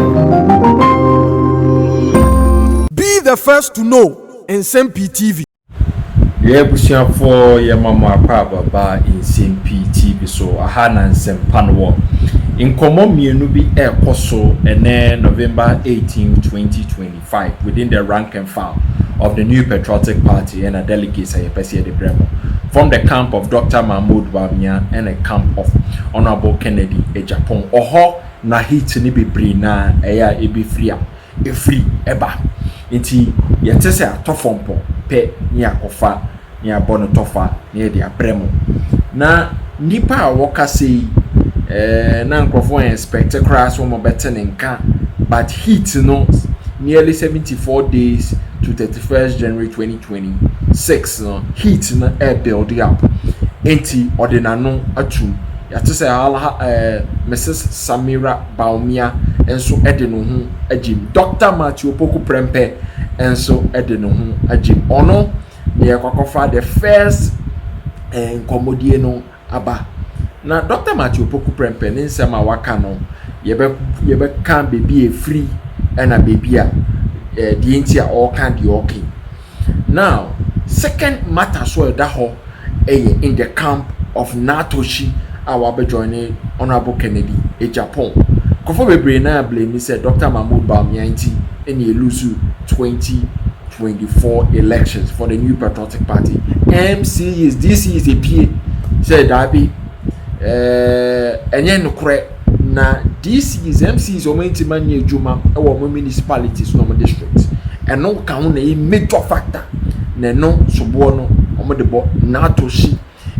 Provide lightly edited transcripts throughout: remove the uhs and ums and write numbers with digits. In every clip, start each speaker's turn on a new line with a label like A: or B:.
A: Be the first to know. Nsem-Pii TV.
B: Yeah, bushia for your mama baba in Nsem-Pii TV. So aha na Nsem-Pii in common mienu bi ekoso ene November 18, 2025 within the rank and file of the New Patriotic Party and a delegates a Pesia de Bremo from the camp of Dr. Mahmoud Bawumia and a camp of Honorable Kennedy Agyapong. Oho na hit ni bebre na eya ebi free eba nti yetese atofompo pe ni akofa ni abono tofa ni de abremo na nipa a woka sei na nkrofo inspector class wo mo beten nka but heat no nearly 74 days to 31st January 2026 no heat no air build up enti ordinano atum yatese Mrs. Samira Bawumia enso ede no ho agim Dr. Matthew Poku Prempe enso ede no ho agim ono ne yakofa the first nkomodie no aba na Dr. Matthew Poku Prempe ne nsem a waka no yebe kan baby e free na baby a die ntia all kan die okay. Now second matter so da ho in the camp of NATO our be joining Honorable Kennedy Agyapong. Kofo bebre na blame me said Dr. Mahmoud Bawumia any lose 2024 elections for the New Patriotic Party. This is a PA said Dabi enye nokre na this is MCs o menti manye adwuma e wo municipalities no districts and no kan na a major factor na no sobo no o de bo NATO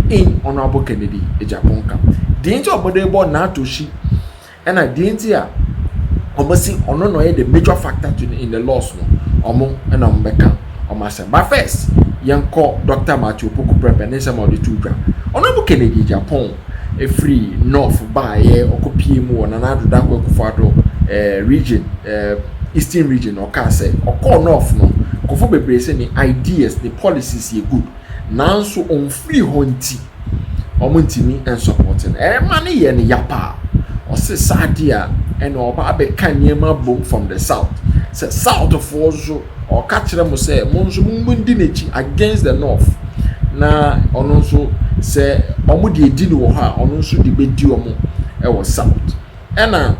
B: in Honorable Kennedy Agyapong camp. The inti obode bo NATO and I didn't hear almost ono no the major factor in the loss no omo and ombeka omase. But first yanko Dr. Matthew Poku Prempe ne some of the two dra Honorable Kennedy Agyapong a free north by okopie mu na nadu danko kufado region eastern region or ka say or north no kofo bebre say ni ideas the policies ye good nanso on free honti omontimi and supporting man ye ne yapa o se sadia and oba be kan niema bom from the south say south of also or catch them say monso mundi nechi against the north na ono so say omo de edi no ha ono so de bedi omo e was south na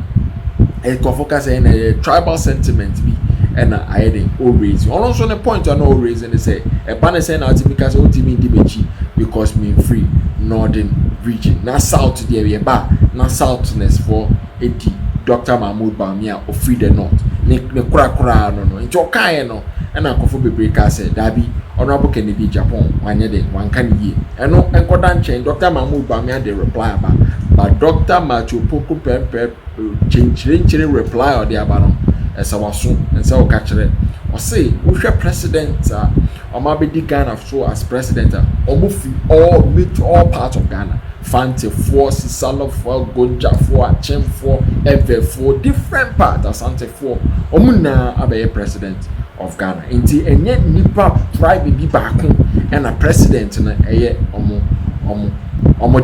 B: e ko focus in a tribal sentiment bi and I dey always ono so the point on always and say e ban say na because otimi di bechi because me free northern region na south there we ba na southness for edi Dr. Mahmoud Bawumia of free the north ne kura no nti okai no na akofo bebre ka say dabi Honorable Kennedy Agyapong wanye de wankan yi eno enkoda nchen Dr. Mahmoud Bawumia de reply ba but Dr. Matthew Poku Prempe chinchire reply or the aba no esa waso ensa o ka kire o say wo hwe president o ma be di Ghana so as president o fi all parts of Ghana Fante for Sisalo for Gonja for Achem for Ever for different parts Asante for omuna abe president of Ghana inti enye nipa tribe bi baako and a president na eye omo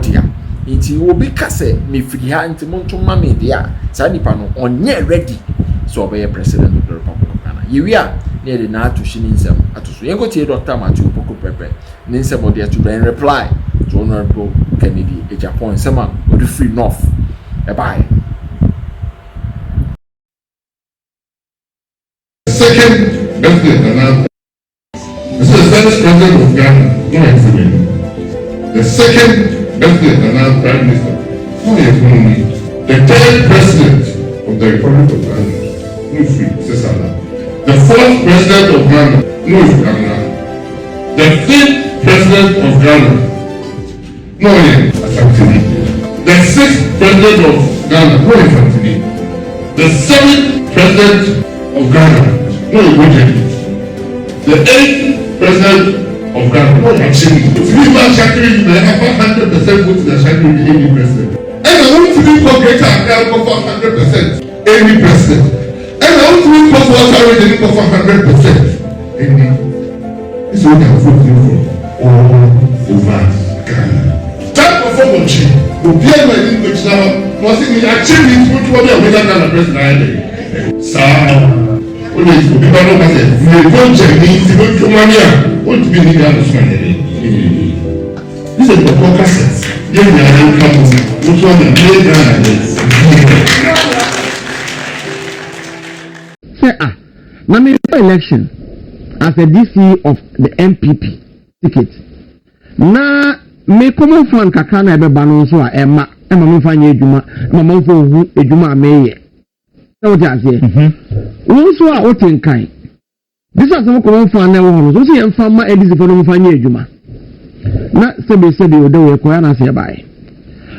B: dia inti obi kase me free ha inti monto mama dia sa nipa no onye ready so be president of the Republic of Ghana yiwia near the NATO Nsem atoso yengo tie Dr. Matthew Poku Prempe Nsem odi to then reply to Honorable Kennedy Agyapong Nsema odi free north e bye.
C: Second president announced. This is the first president of Ghana, no economy. The second president announced prime minister, no economy. The third president of the Republic of Ghana, no free, Sesala. The fourth president of Ghana, no Ghana. The fifth president of Ghana, no Asantini. The sixth president of Ghana, no Asantini. The seventh president of Ghana, no Ojedi. The 8th president of Ghana, no Achimi. If you want Shakiri, you may have 100% vote to Shakiri, any president. And I want to be greater account for 100%, any president. And I want to be water ready for 100%, any. This is what I'm voting for. All over Ghana. That performance will be able to now. Was it achieving which one we are Ghana president? What is the people that say, you don't check this, you don't come here. What do you need to understand? This is the focus. Yeah, we are coming. Which one the playground is?
D: Say, now me election as a DC of the MPP ticket. Na me common fan kakana ebe banu so a ema me fanye edwuma ma fo hu edwuma meye. So just here. Won so a otenkan. This is some common fan na wo so say emfa ma edisi fo no fanye edwuma. Na sebe odo we ko na say buy.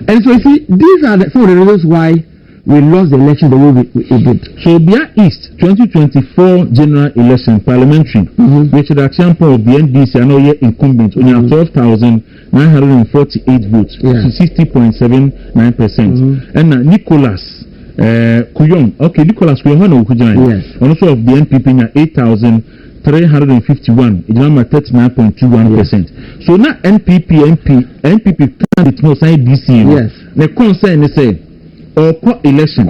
D: And so you see these are some of the reasons why we lost the election the way we did.
E: So Bia East 2024 general election parliamentary, Richard Agyapong of the NDC are now yet incumbent on 12,948 votes, to 60.79%. And Nicholas Kuyong, okay, Nicholas Kuyong, yes, also of the NPP now 8,351, it's now 39.21%. So now NPP candidate no sign DC.
D: Yes.
E: The concern is said. Or co-election.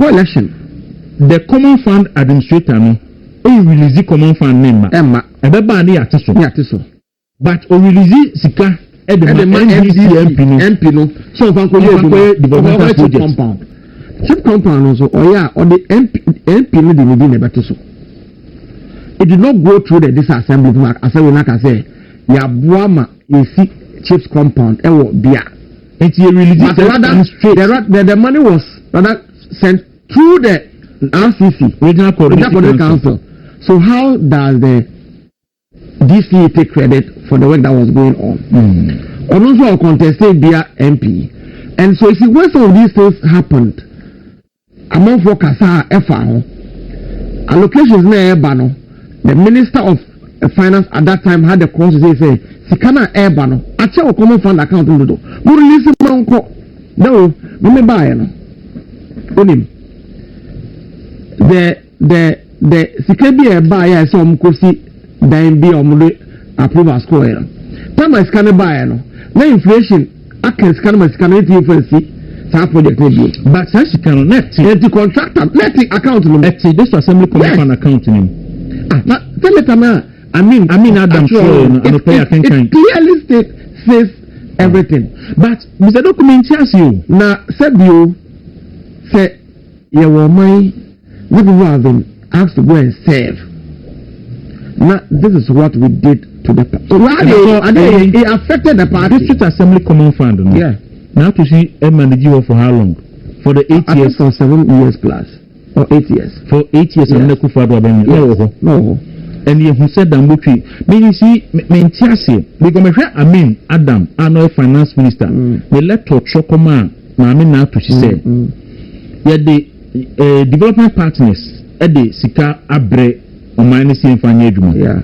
E: The common fund administrator no release the common fund name
D: Emma
E: ebeba ni atiso but o release sika
D: MP no so fan ko development compound chip compound also or the MP no the need na so it did not go through the disassembly mark as we na ka say ya boama you see chips compound e wo bia
E: it release
D: the money was rather sent through the RCC, Regional Coordinating Council. So how does the DC take credit for the work that was going on? Also contested via MP. And so you see when some of these things happened, among Fokasa FAO, allocations na Ebano, the Minister of Finance at that time had the cause to say, Sikana Ebano, Acha or common fund account to do. We release Manko. No, remember, the Sikabi buyer some kosi then be approval score. Time I scan a buyer no. Now inflation I can scan my scan it for project review. But she cannot net the contractor let the account this assembly commission account name. Tell it I mean Adam it clearly says everything. But Mr. Document you now said you say you were my what people have been asked to go and serve. Now this is what we did to the party. It affected the party. District Assembly Common Fund. No? Yeah. Now to see manage for how long? For the 8 years or 7 years plus. Or 8 years. For 8 years and no. And who said that Bugri, meaning see, maintiasi, because I mean Adam, our finance minister, we let to Chokoma, I mean now to she said, yet the development partners at the Sika Abre or minus in Fanyajuma. Yeah.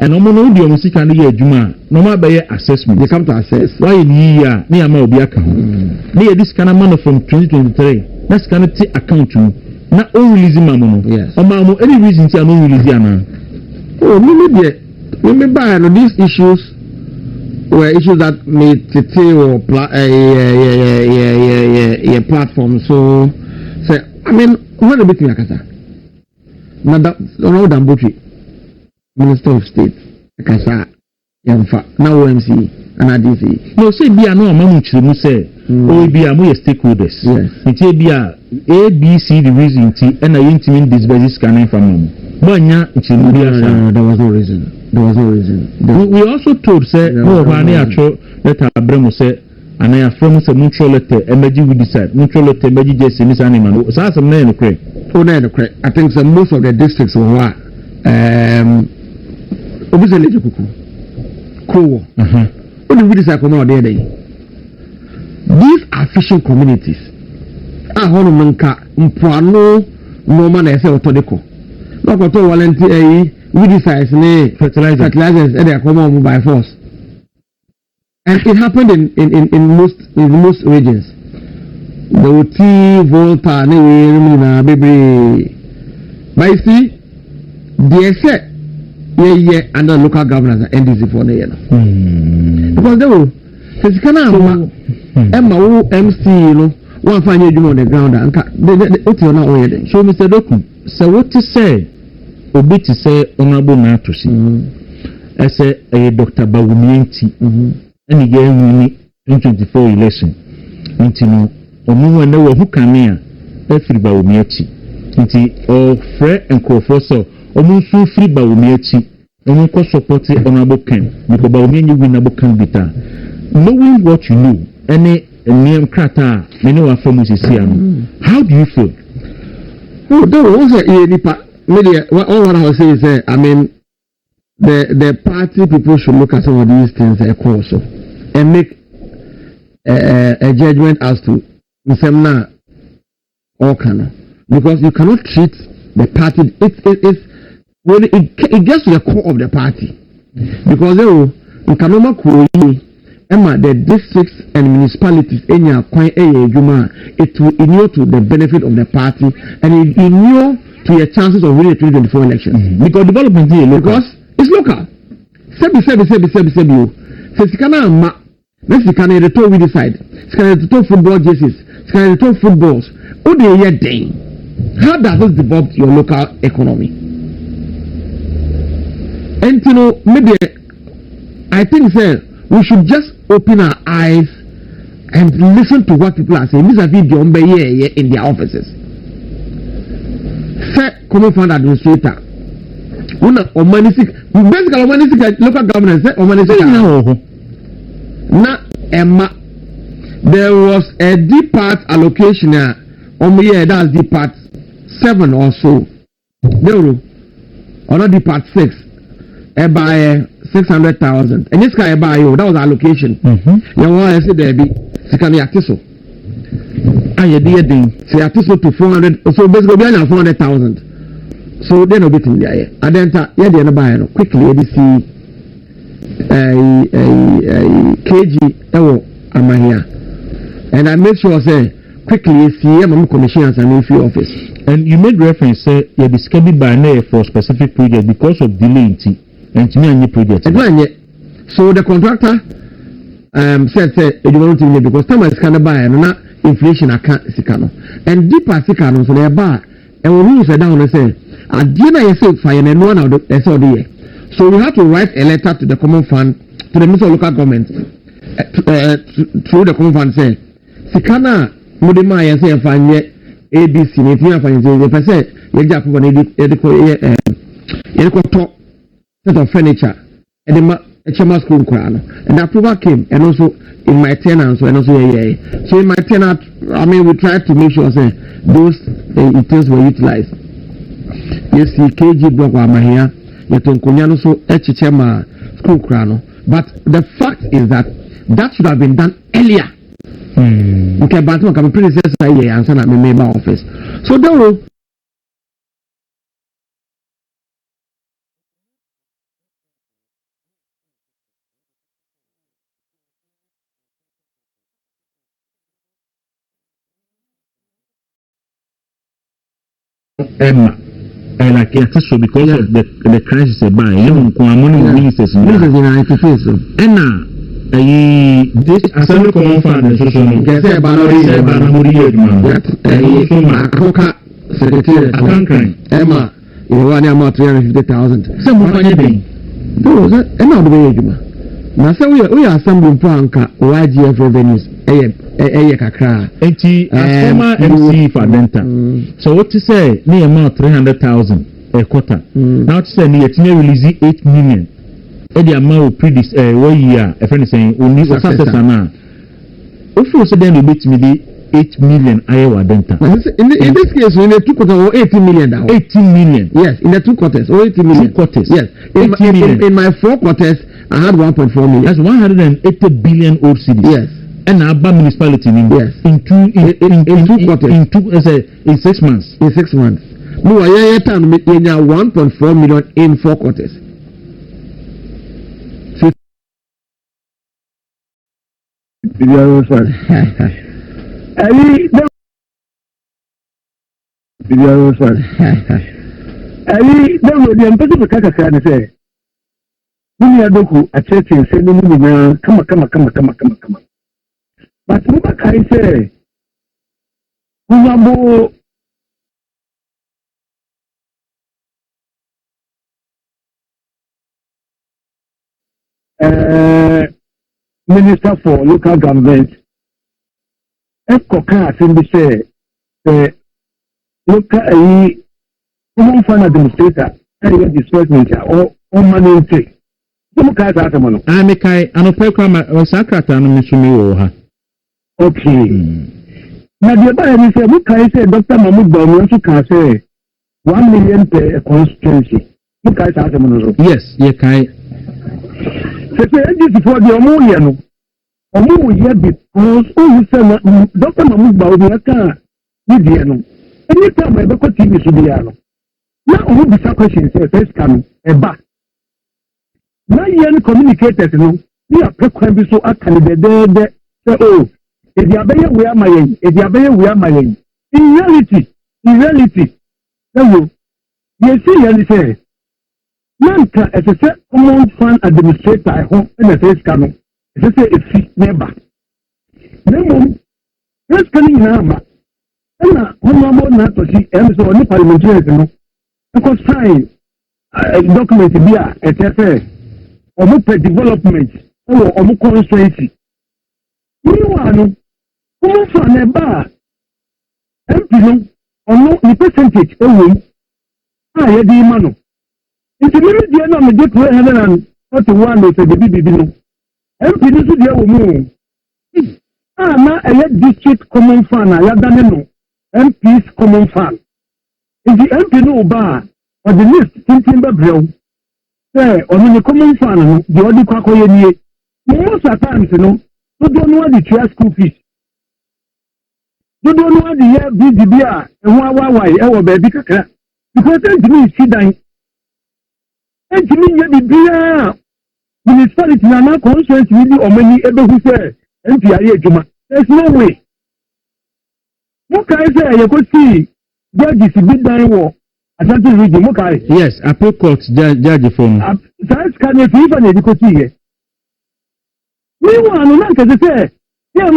D: And no the Musika near Juma, no matter by assessment, they come to assess. Why in year near Maobiaka? Near this kind of money from 2023, that's kind of account to not only releasing Mamono. Yes. Or Mamo, any reason to no release. Oh, maybe these issues were issues that made TT or platform. So, I mean, what a bit like that. Now, Bugri, Minister of State, Kasa, Yamfa, now OMC, and ADC. No, say, be a no amount to say, oh, be a more stakeholders. Yes. It will be a ABC, the reason T, and I intimate this basis scanning from there was no reason. We also told say no Rani Acho letter Abremo say and I have from a mutual letter emerging we decide mutual letter emerging just in this animal. So that's a man of credit. I think so most of the districts were obviously cool. Only we decide come out there. These are fishing communities. I want to make Mpuano no man I say Otodeko. No control volunteer we decide fertilizers and they are coming by force. And it happened in most regions. The Uti, Volta, Baby. But you see, they said under local governors and NDC for the year. Because they will Emma MC, one fine you on the ground and they now. So Mr. Doku.
E: so what to say obi to say honorable NATO si ese Dr. Bawumienti and he win 2024 election nti no omo na wo hu kame a free Bawumienti nti o frɛ nkofo so omo nso free Bawumienti omo ko support honorable Ken because Bawumienti win honorable Ken bita knowing what you know any name krata many wa from Sisiano how do you feel?
D: Oh, there was a nipa media. What I was saying is, I mean, the party people should look at some of these things also and make a judgment as to Nsem-Pii or Kano, because you cannot treat the party. It gets to the core of the party, because you cannot the districts and municipalities it will inure to the benefit of the party and it inure to your chances of winning the 2024 election.
E: Because development here
D: because it's local. Sebi Sikana ma let's Sikana the top we decide. Sikana the top football jerseys. Sikana the top footballs. How does this develop your local economy? And you know, maybe I think we should just open our eyes and listen to what people are saying. These are people in their offices. Say, common fund administrator. Basically, local government say, Emma. There was a deep part allocation that's deep part 7 or so. There were another deep part 6. By 600,000. And this guy buy you, that was allocation. You want to say there be Sikani Atiso.
E: I did
D: say Atiso to 400, so basically we are 400,000. So then a bit in there. And then the buy quickly you see KG Amahia. And I make sure say quickly see commissioners and in free office.
E: And you made reference say you discovered by name for specific project because of delay and to me any project.
D: So the contractor said you want to because time is kind of buy and not inflation account sikano and deeper sikano so they buy and we rules down and say at the end I say fire and one out so we have to write a letter to the common fund to the Minister of Local Government through the common fund say sikana mudima ya say fanye ABC ne tia fanye say say ye japo na ediko set of furniture and the Chama school crown and the approval came and also in my tenants and also so in my tenant I mean we tried to make sure say those things were utilized. Yes, KG block wa mahia yetonkonya no so echichema school crown but the fact is that should have been done earlier. Okay, but my predecessor here answer na member office so there were
E: Emma, like so because of the crisis by ministers in Enna this assembly common fund and social secretary
D: Emma you want about 350,000
E: some
D: Emma now say we are assembling planka YGF revenues kakra
E: as former MC for Denta so what to say near amount 300,000 a quarter now to say near release 8 million the amount previous 1 year a friend is saying only success now if you say then you beat me the 8 million Iowa Denta
D: in this case in the 2 quarters or 18 million
E: 18 million
D: yes in the 2 quarters or 18 million
E: 2 quarters
D: yes in my 4 quarters I had 1.4 million
E: that's 180 billion old cities
D: yes
E: and Abba municipality
D: yes
E: in 2 quarters in 6 months
D: in 6 months no I time 1.4 million in 4 quarters
F: but I say Minister for Local Government, Ekoka Assembly say local common fund administrator and disbursement or money. Some guys are the
E: I make I no pekwa masakata no misumi wo ha.
F: Okay. Now the other is say look I say Dr. Mahmoud Bawumia so can say 1 million per constituency. Look guys are the money.
E: Yes, ye kai.
F: Say this for the ammonia no. Ammonia because who say Dr. Mahmoud Bawumia can need no. Anytime I go TV studio no. Now who be question say first come e ba. Now you communicators no. We are prequel so akani de say oh if you abeye we am ayen if you abeye we am ayen in reality so you see you say nanka as a common fund administrator I hope and a face can as say if never nemo first coming na na honorable na to see and so any parliamentarians no because sign document bi a etfe omo per development or omo constituency meanwhile common fund e ba MP no ono ni percentage ewo a ye di ma no nti me die na me dey 241 no se bibi no MP ni so die wo mu na a district common fund na ya dane no MP's common fund nti MP no ba or the list tintin ba brew say ono ni common fund no di odi kwakoye nie most of times no so do no the chair school fees so do no the year BDB a why e wo ba bi kakra because me see dan me ye bibia municipality na constituency ni o mani ebe hu say MP aye adwuma there's no way mo kai say ye ko see judges bi dan wo Asante region mo kai
E: yes appeal court judge from
F: that's can you even e ko see here we want no na ke say yeah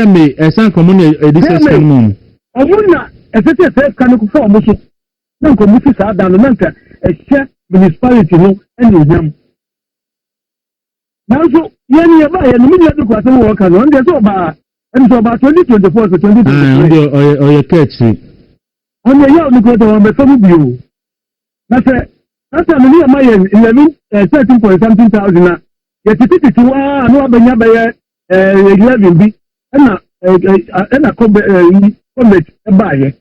E: me esan commune edition commune
F: omuna efete first kan ko for mo so na ko mo fi sa da no na ka ehye municipality no ene nyam na so yeni e ba ye no mi do ko asan wo kan no nde so ba en so ba 2024 to 2023
E: oye ketchi
F: onye ya ni ko do me so mu bio na se asa me ni ma ye 13 point something thousand na ye tititi wa no abanya ba ye 11 bi na comment ebaye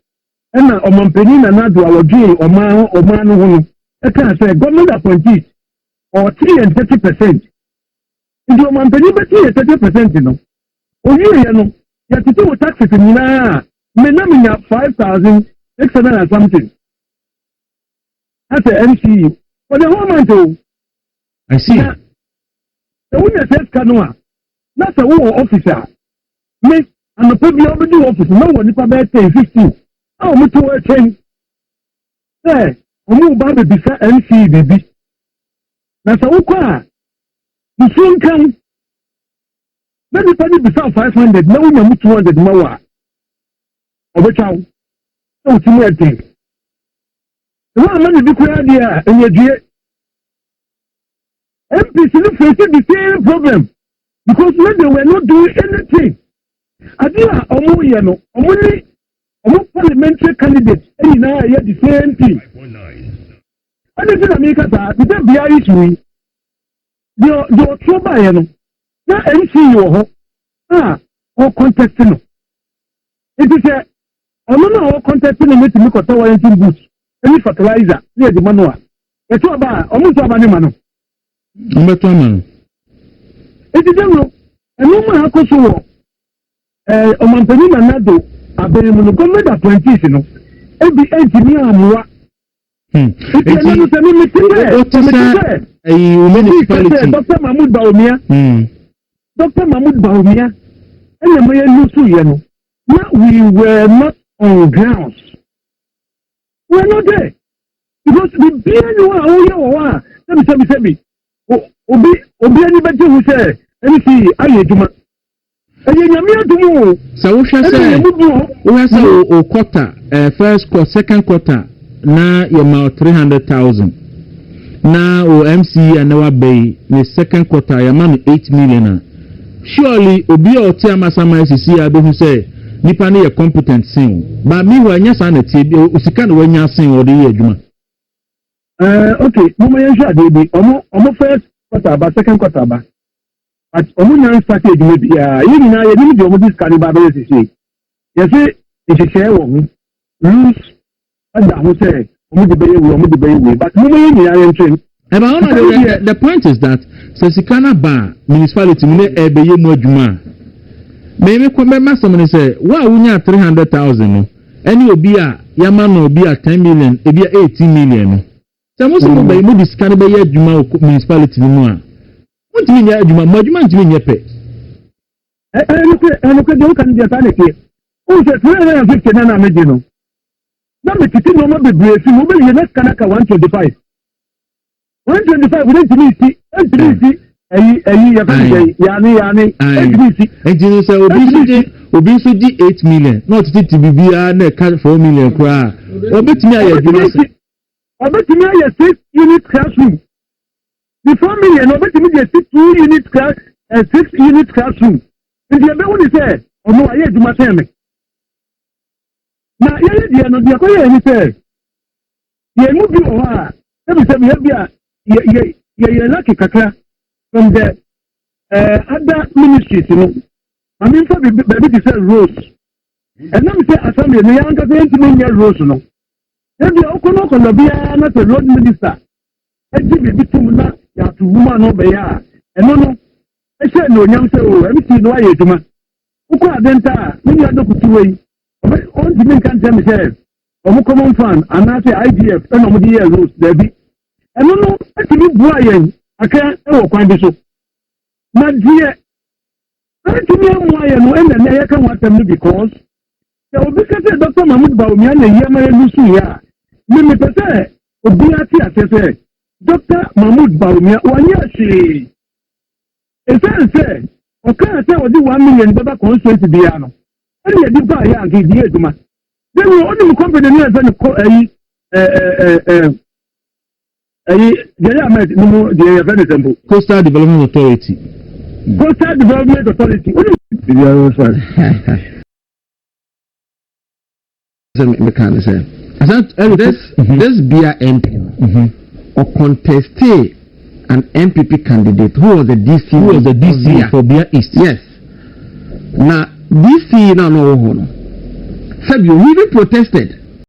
F: na omompeni na do awodwe oma no hu e kan say government appointees or 30%. Ndio omompeni be 30% no oyiye no ya titi taxes ni na me na me 5,600 and something as a MC for the whole month.
E: I see.
F: The winner says canoa that's a war officer me and the people of the office no one nipa be 10-15 how me to attend eh omo ba be bisa MC bibi na sa ukwa musun kan na nipa ni bisa 500 na wunya mu 200 mawa obechaw o ti me attend wa mani bi ko ya dia enyedue MPs facing the same problem because when they were not doing anything. Adia Omo parliamentary candidates any now the same thing. And this is America that the BI issue. The trouble na MC or contesting. It is a or contesting with me because I boost any fertilizer near the manual. It's about almost about the manual. It is a and no man has omampani na do abere mu government appointees no ebi engineer amwa no se mi tire municipality Dr. Mahmoud Bawumia ene mo ye lusu ye no na we were not on grounds we were not there because the BNU o ye wo a sebi obi ani beje hu se eni si aye djuma
E: so we say o quarter first quarter second quarter na you ma 300,000 Now MC and our bay the second quarter yaman 8 million. Surely obi o ti amasama sisi abe hu say nipa na ye competent sin. But me wa nya san na tie bi o sika na wanya sin o de ye adwuma.
F: Okay, mo yen sha de bi omo first quarter ba second quarter ba. But omo nya start adwuma bi ya yi ni na ye ni omo dis kan ba ba sisi. Ye say e share wo hu. Rules ada ho say omo de be we but mo yen ni ya train.
E: The point is that Sesikana Bar municipality will be a more juma. Maybe come by say, wow, we have 300,000. Any obia, Yaman obia 10 million, obia 18 million. So most of the movie is kind of a juma municipality. What do you mean, Juma? What do you mean, Yepe?
F: And look at the can get an idea. Oh, the 350 Nana Medino. Now, the kitchen no more be brave, you not Kanaka 125. 125 within Tunisi, and Tunisi, Yani,
E: obesity 8 million, not TTB and a cut 4 million cry. Obet me a 6 unit classroom. The 4 million, obet me a 2 unit class, a 6 unit classroom. And the other one is said, oh no, I had to my family. Now, you know, the acquire any said, you move you over. Every time you have you're lucky kaka from the other ministries, you know. I mean, for the baby to say rose. And let me say, assembly, the young guy rose, you know. Then the Okonoko Labia, not a road minister. And the baby to not to woman over here. And no, I said, no, young say, oh, everything no way to man. Uko Adenta, when you are not to way. On the men can tell me, say, Omocommon Fund, and I say IGF, and Omodia rose, there be. And no, actually, Brian, I can't find this. My dear, I to me, why and then I can want them because there will be Dr. Mahmoud Baumian and Yama Lucia. Mimi Pese, Obiati, I say, Dr. Mahmoud Baumia, 1 year she. If I say, okay, I say, $1 million constituency piano. And you did buy a give the Eduma. Then we only company Coastal Development Authority.
F: Coastal Development Authority.
D: This beer MP or contested an MPP candidate who was the DC.
E: Who was the DC for Beer East?
D: Yes. Now DC now no. Said you even protested.